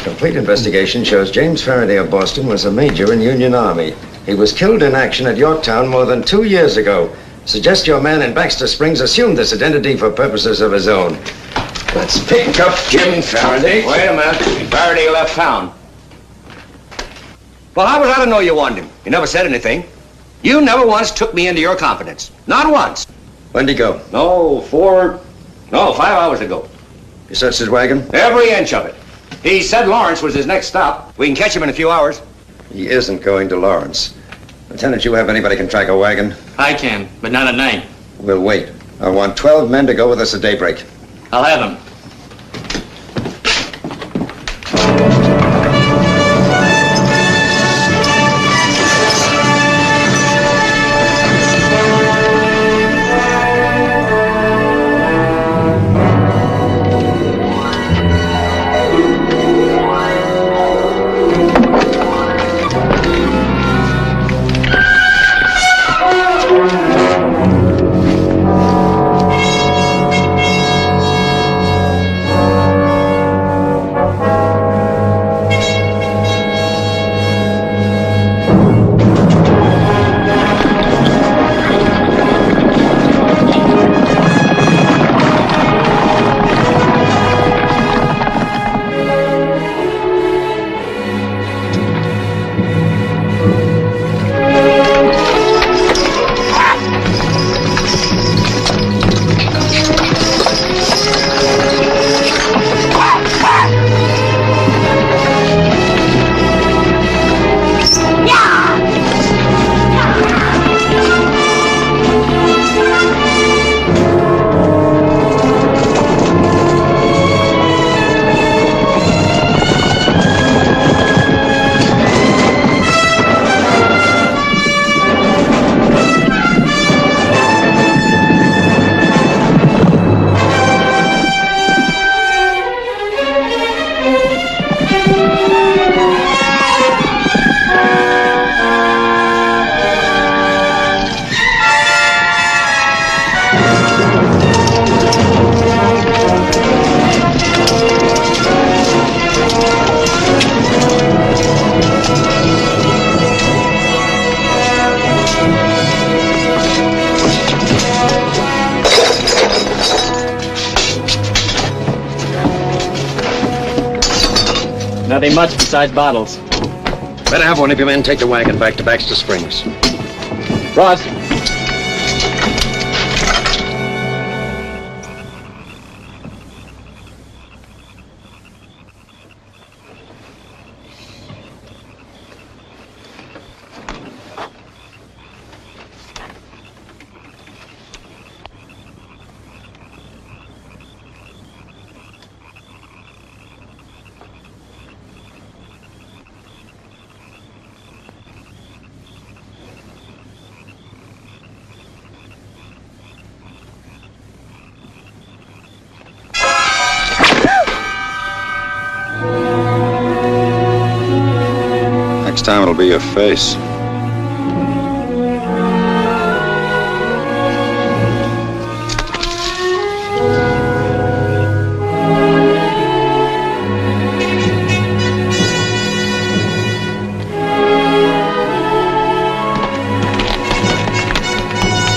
Complete investigation shows James Faraday of Boston was a major in Union Army. He was killed in action at Yorktown more than 2 years ago. Suggest your man in Baxter Springs assumed this identity for purposes of his own. Let's pick up Jim Faraday. Wait a minute. Faraday left town. Well, how was I to know you wanted him? You never said anything. You never once took me into your confidence. Not once. When'd he go? 5 hours ago. You searched his wagon? Every inch of it. He said Lawrence was his next stop. We can catch him in a few hours. He isn't going to Lawrence. Lieutenant, you have anybody can track a wagon? I can, but not at night. We'll wait. I want 12 men to go with us at daybreak. I'll have them. Nothing much besides bottles. Better have one of your men take the wagon back to Baxter Springs. Ross. Next time it'll be your face.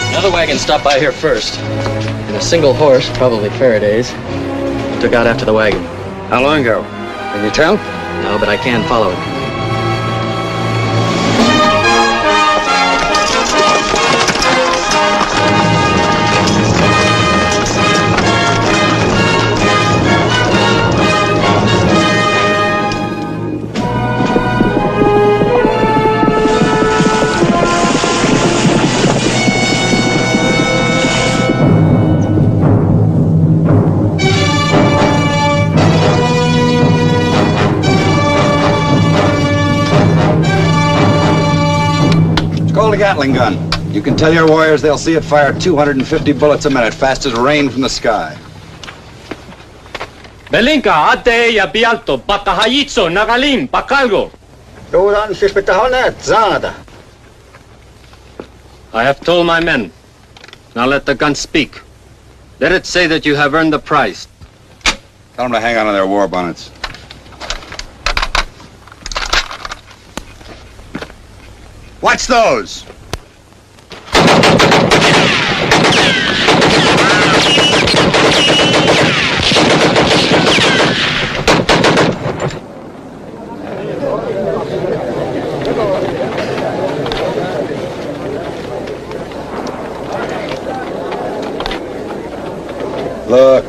Another wagon stopped by here first. And a single horse, probably Faraday's, took out after the wagon. How long ago? Can you tell? No, but I can follow it. Call the Gatling gun. You can tell your warriors they'll see it fire 250 bullets a minute, fast as rain from the sky. Belinka, ate ya bialto, bakahayitso, nagalim, bakalgo. I have told my men. Now let the gun speak. Let it say that you have earned the prize. Tell them to hang on to their war bonnets. Watch those! Look.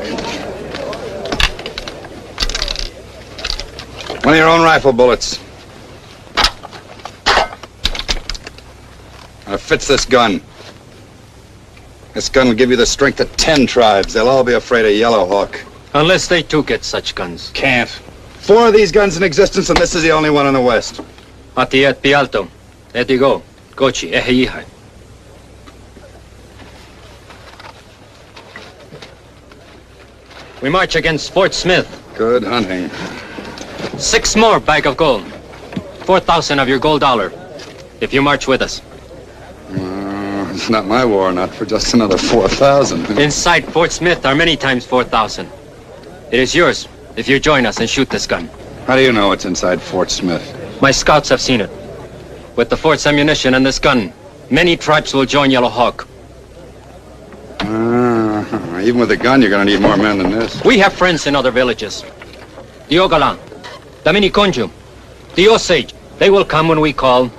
One of your own rifle bullets. It fits this gun. This gun will give you the strength of 10 tribes. They'll all be afraid of Yellow Hawk. Unless they too get such guns. Can't. 4 of these guns in existence, and this is the only one in the West. Atiet pialto. Etigo. Gochi. Ehihai. We march against Fort Smith. Good hunting. 6 more bag of gold. 4,000 of your gold dollar. If you march with us. It's not my war, not for just another 4,000. Inside Fort Smith are many times 4,000. It is yours if you join us and shoot this gun. How do you know it's inside Fort Smith? My scouts have seen it. With the fort's ammunition and this gun, many tribes will join Yellow Hawk. Even with a gun, you're going to need more men than this. We have friends in other villages. The Ogala, the Miniconju, the Osage. They will come when we call.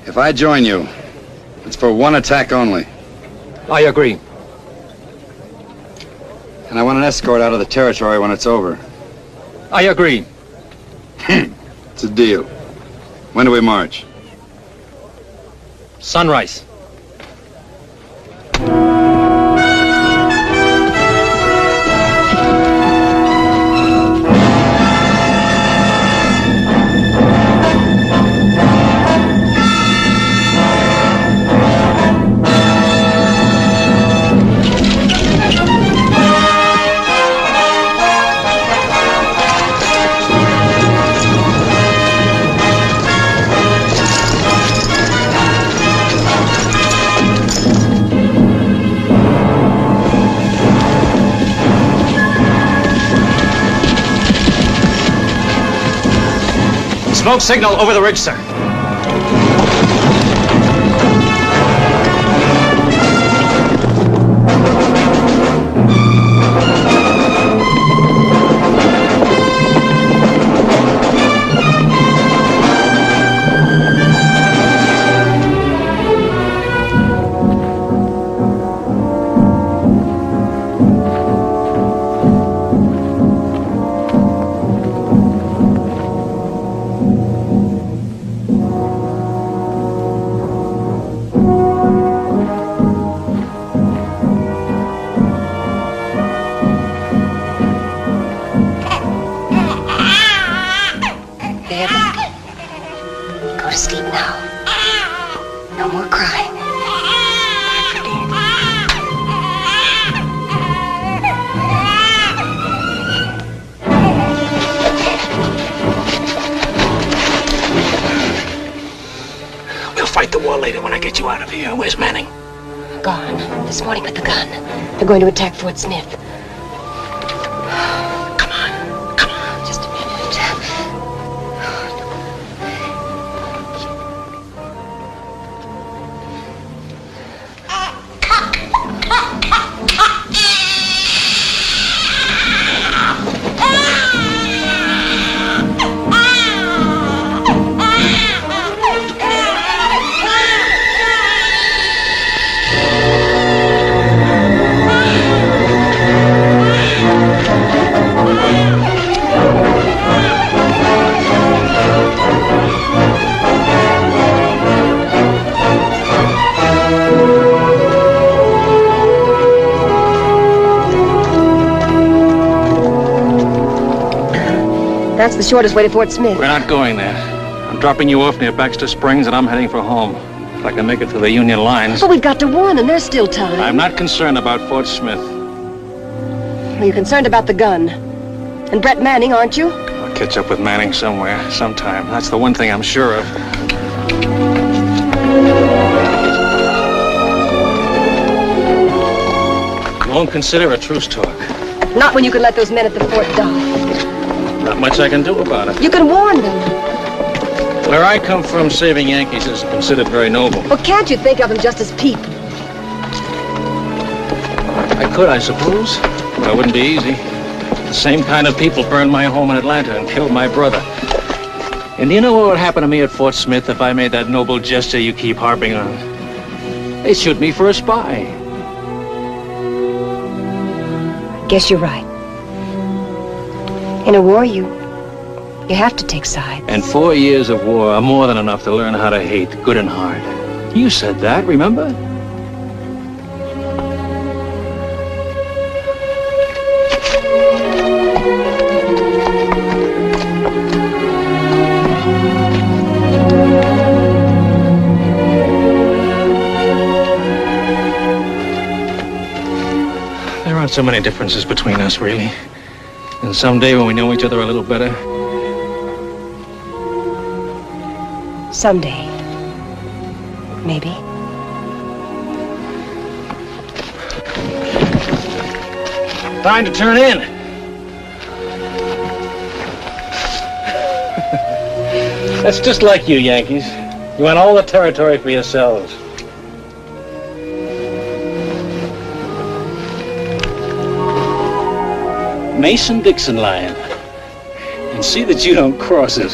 If I join you, it's for one attack only. I agree. And I want an escort out of the territory when it's over. I agree. It's a deal. When do we march? Sunrise. Smoke signal over the ridge, sir. Go to sleep now. No more crying. We'll fight the war later when I get you out of here. Where's Manning? Gone. This morning with the gun. They're going to attack Fort Smith. Come on. Just a minute. That's the shortest way to Fort Smith. We're not going there. I'm dropping you off near Baxter Springs, and I'm heading for home. If I can make it through the Union lines. But we've got to warn them. There's still time. I'm not concerned about Fort Smith. Well, you're concerned about the gun. And Brett Manning, aren't you? I'll catch up with Manning somewhere, sometime. That's the one thing I'm sure of. You won't consider a truce talk. Not when you can let those men at the fort die. Not much I can do about it. You can warn them. Where I come from, saving Yankees is considered very noble. Well, can't you think of them just as people? I could, I suppose, but it wouldn't be easy. The same kind of people burned my home in Atlanta and killed my brother. And do you know what would happen to me at Fort Smith if I made that noble gesture you keep harping on? They'd shoot me for a spy. Guess you're right. In a war, you have to take sides. And 4 years of war are more than enough to learn how to hate good and hard. You said that, remember? There aren't so many differences between us, really. And someday when we know each other a little better, someday. Maybe. time to turn in. That's just like you, Yankees. You want all the territory for yourselves. Mason-Dixon line. And see that you don't cross it.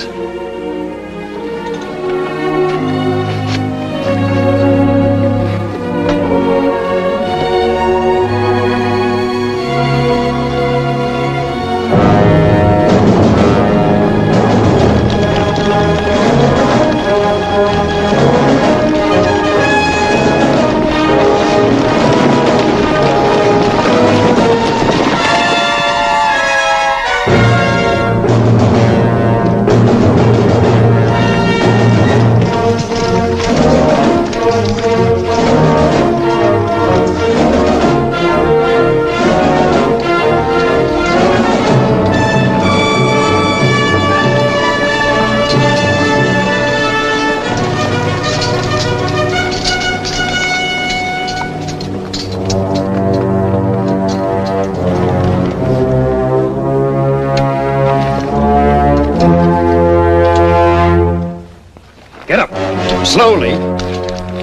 Slowly.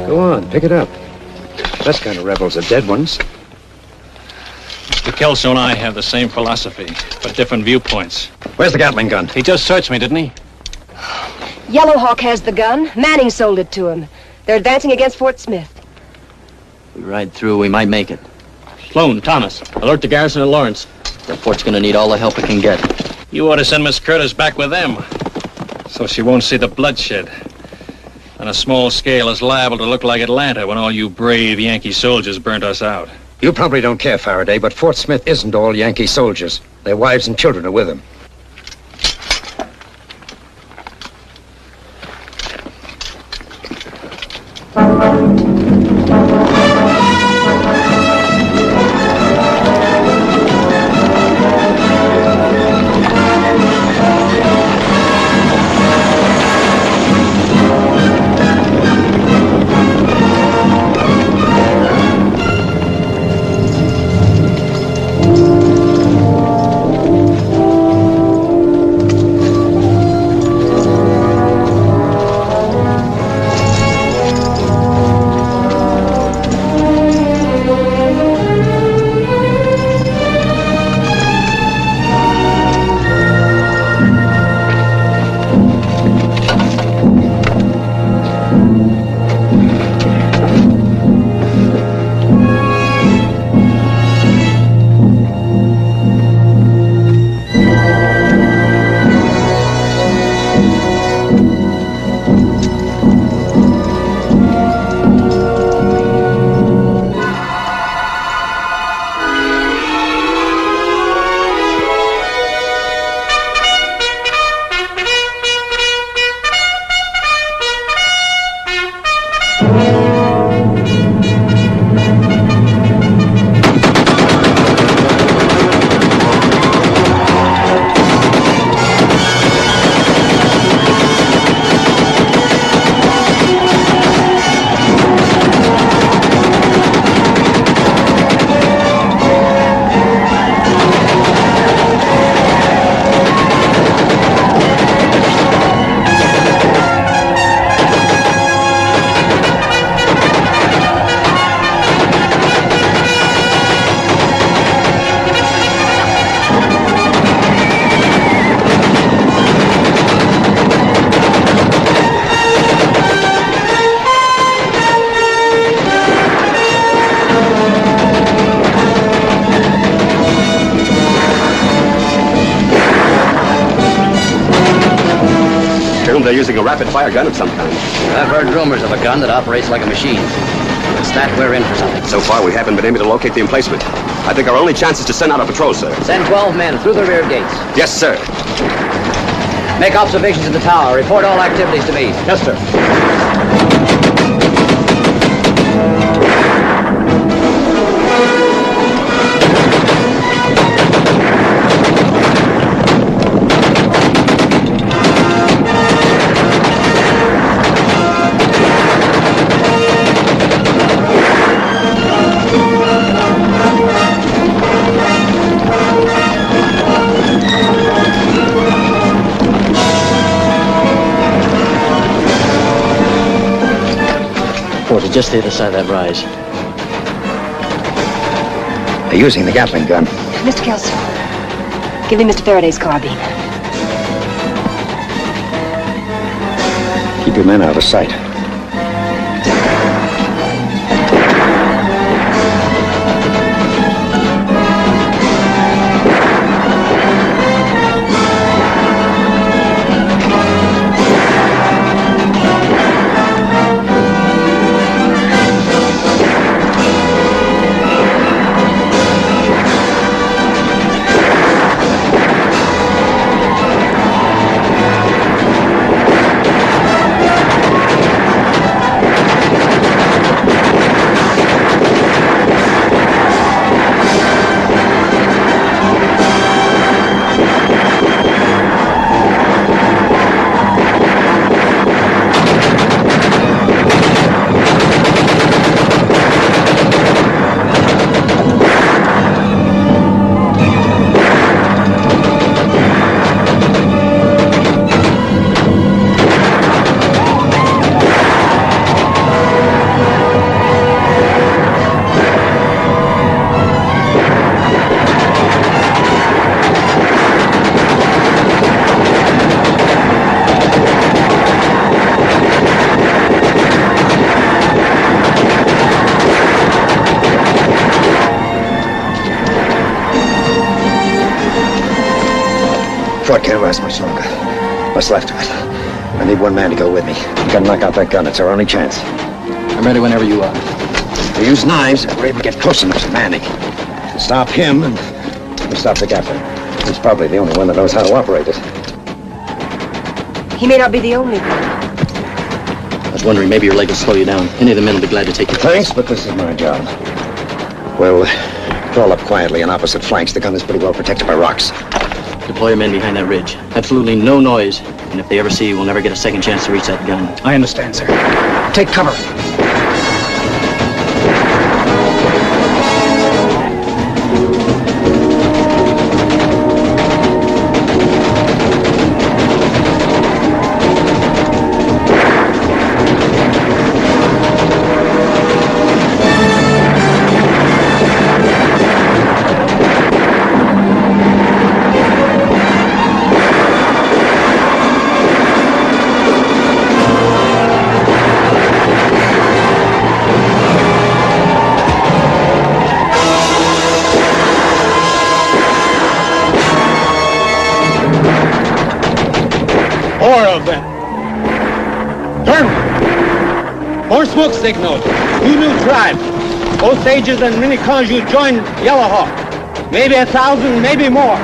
Go on, pick it up. Best kind of rebels are dead ones. Mr. Kelso and I have the same philosophy, but different viewpoints. Where's the Gatling gun? He just searched me, didn't he? Yellowhawk has the gun. Manning sold it to him. They're advancing against Fort Smith. If we ride through, we might make it. Sloan, Thomas, alert the garrison at Lawrence. That fort's gonna need all the help it can get. You ought to send Miss Curtis back with them, so she won't see the bloodshed. On a small scale, is liable to look like Atlanta when all you brave Yankee soldiers burnt us out. You probably don't care, Faraday, but Fort Smith isn't all Yankee soldiers. Their wives and children are with them. they're using a rapid-fire gun of some kind. I've heard rumors of a gun that operates like a machine. It's that we're in for something. So far, we haven't been able to locate the emplacement. I think our only chance is to send out a patrol, sir. Send 12 men through the rear gates. Yes, sir. Make observations at the tower. Report all activities to me. Yes, sir. Just the other side of that rise. They're using the Gatling gun. Mr. Kelso, give me Mr. Faraday's carbine. Keep your men out of sight. Fort can't last much longer. What's left of it? I need one man to go with me. We gotta knock out that gun. It's our only chance. I'm ready whenever you are. We use knives if we're able to get close enough to Manning. Stop him and we stop the Gatling. He's probably the only one that knows how to operate it. He may not be the only one. I was wondering, maybe your leg will slow you down. Any of the men will be glad to take you. Thanks, but this is my job. Well, crawl up quietly on opposite flanks. The gun is pretty well protected by rocks. Deploy your men behind that ridge. Absolutely no noise. And if they ever see you, we'll never get a second chance to reach that gun. I understand, sir. Take cover. Smoke signals. 2 new tribes. Osages and many Kanju joined Yellow Hawk. Maybe 1,000, maybe more.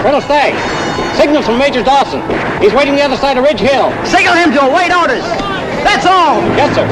Colonel Stagg. Signals from Major Dawson. He's waiting the other side of Ridge Hill. Signal him to await orders. That's all. Yes, sir.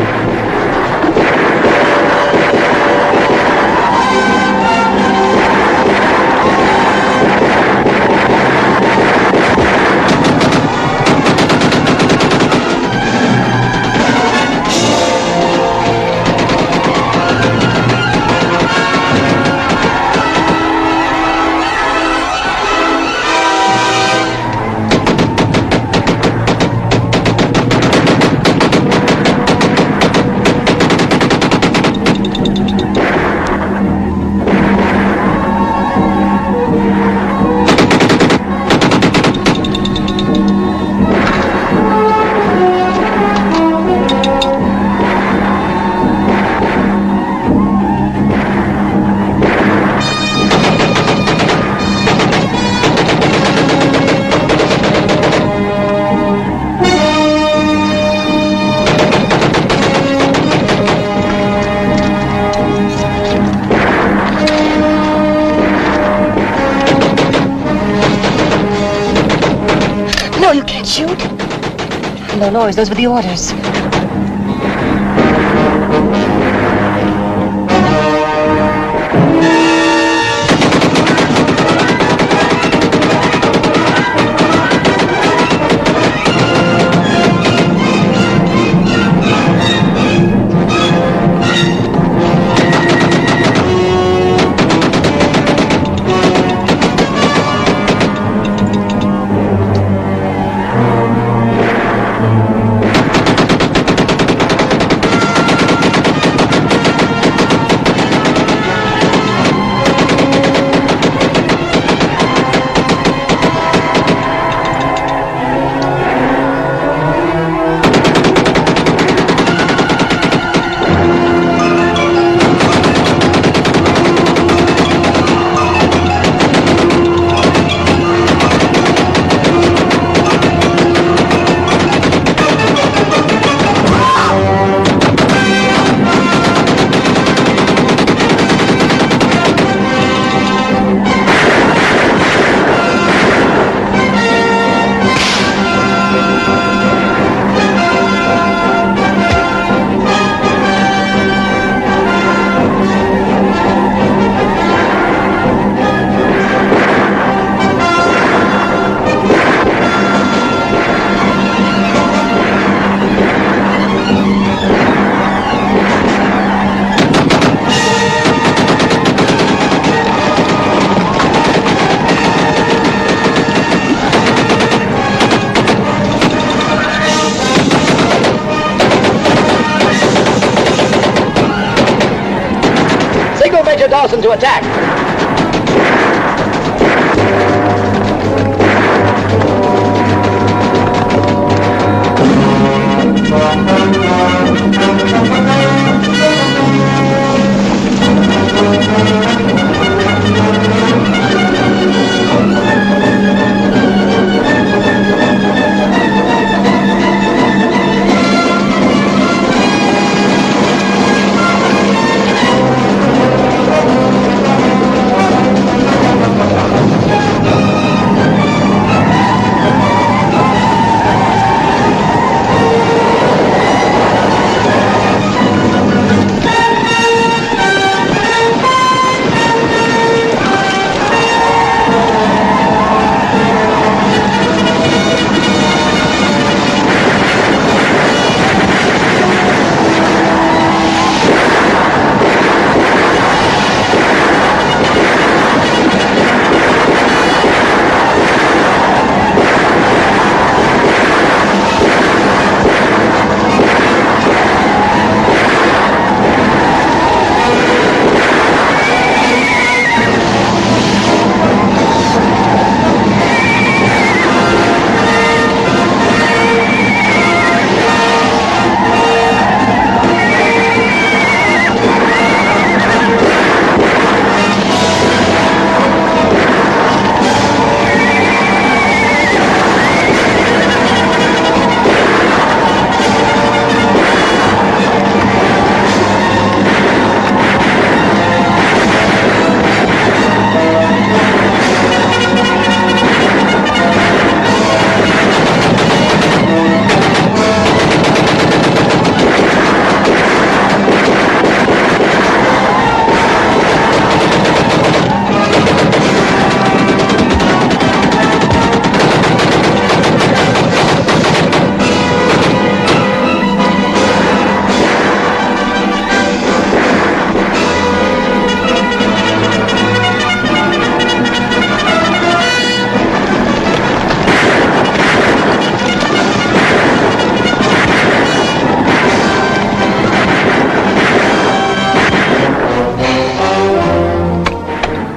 No, you can't shoot. No noise. Those were the orders. Major Dawson to attack.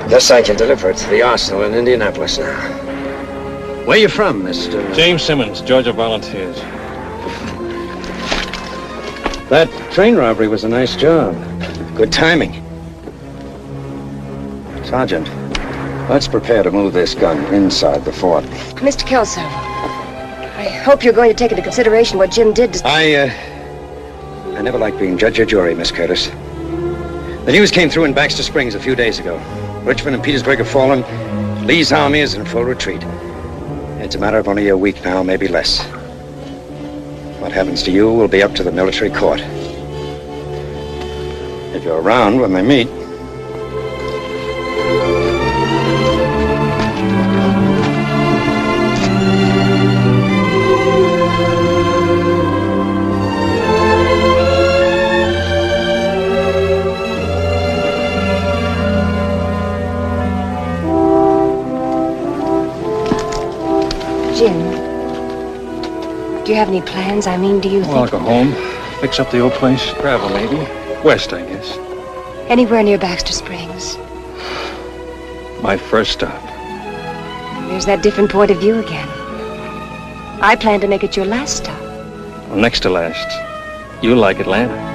Yes, I can deliver it to the arsenal in Indianapolis now. Where you from, Mr.? James Simmons, Georgia Volunteers. That train robbery was a nice job. Good timing. Sergeant, let's prepare to move this gun inside the fort. Mr. Kelso, I hope you're going to take into consideration what Jim did to... I never liked being judge or jury, Miss Curtis. The news came through in Baxter Springs a few days ago. Richmond and Petersburg have fallen. Lee's army is in full retreat. It's a matter of only a week now, maybe less. What happens to you will be up to the military court. If you're around when they meet. Jim, do you have any plans? I mean, do you Well, I'll think... go home, fix up the old place, travel maybe. West, I guess. Anywhere near Baxter Springs? My first stop. There's that different point of view again. I plan to make it your last stop. Well, next to last. You like Atlanta.